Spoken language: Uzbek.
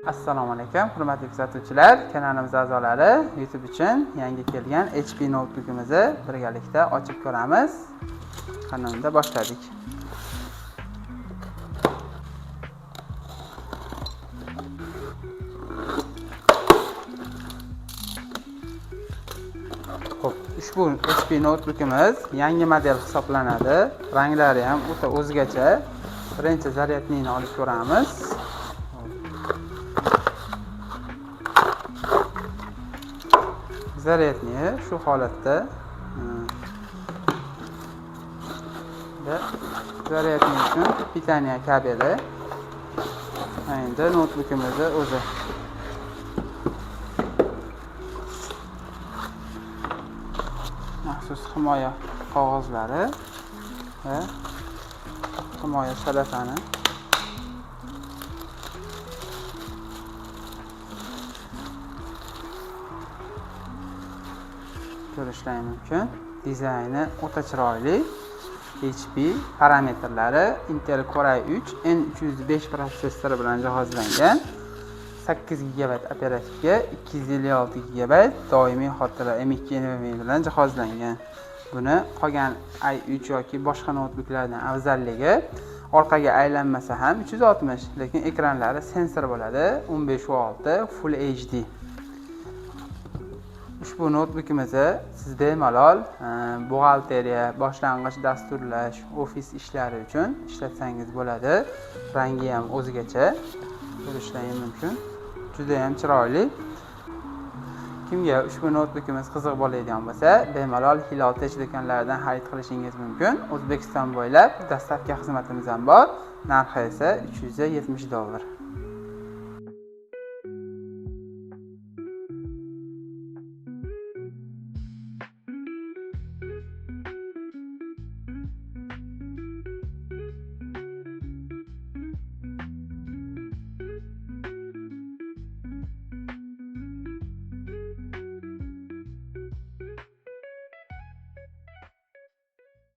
Assalomu alaykum, hurmatli kuzatuvchilar, kanalimiz a'zolari. YouTube uchun yangi kelgan HP notebookimizni birgalikda ochib ko'ramiz. Qanunda boshladik. Xo'p, ushbu HP notebookimiz yangi model hisoblanadi. Ranglari ham o'ta o'zgacha. Birinchi zaryadnini olib ko'ramiz. Zaryadni shu holatda zaryadni uchun pitaniya kabeli. Endi notebookimizni o'zi maxsus himoya qog'ozlari va himoya salafani ko'rishlari mumkin. Dizayni o'ta chiroyli. HP parametrlari Intel Core i3 N305 protsessori bilan jihozlangan. 8 GB operativga, 256 GB doimiy xotira M.2 NVMe bilan jihozlangan. Buni qolgan i3 yoki boshqa notebooklardan afzalligi orqaga aylanmasa ham 360, lekin ekranlari sensor bo'ladi, 15:6 Full HD. Ushbu notebookimizni siz bemalol buxgalteriya, boshlang'ich dasturlash, ofis ishlari uchun ishlatsangiz bo'ladi. Rangi ham o'zgacha, ko'rishlaringiz mumkin. Juda ham chiroyli. Kimga ushbu notebookimiz qiziq bo'ladigan bo'lsa, bemalol Hilal Tech do'konlaridan xarid qilishingiz mumkin. O'zbekiston bo'ylab dastavka xizmatimiz ham bor. Narxi esa $370.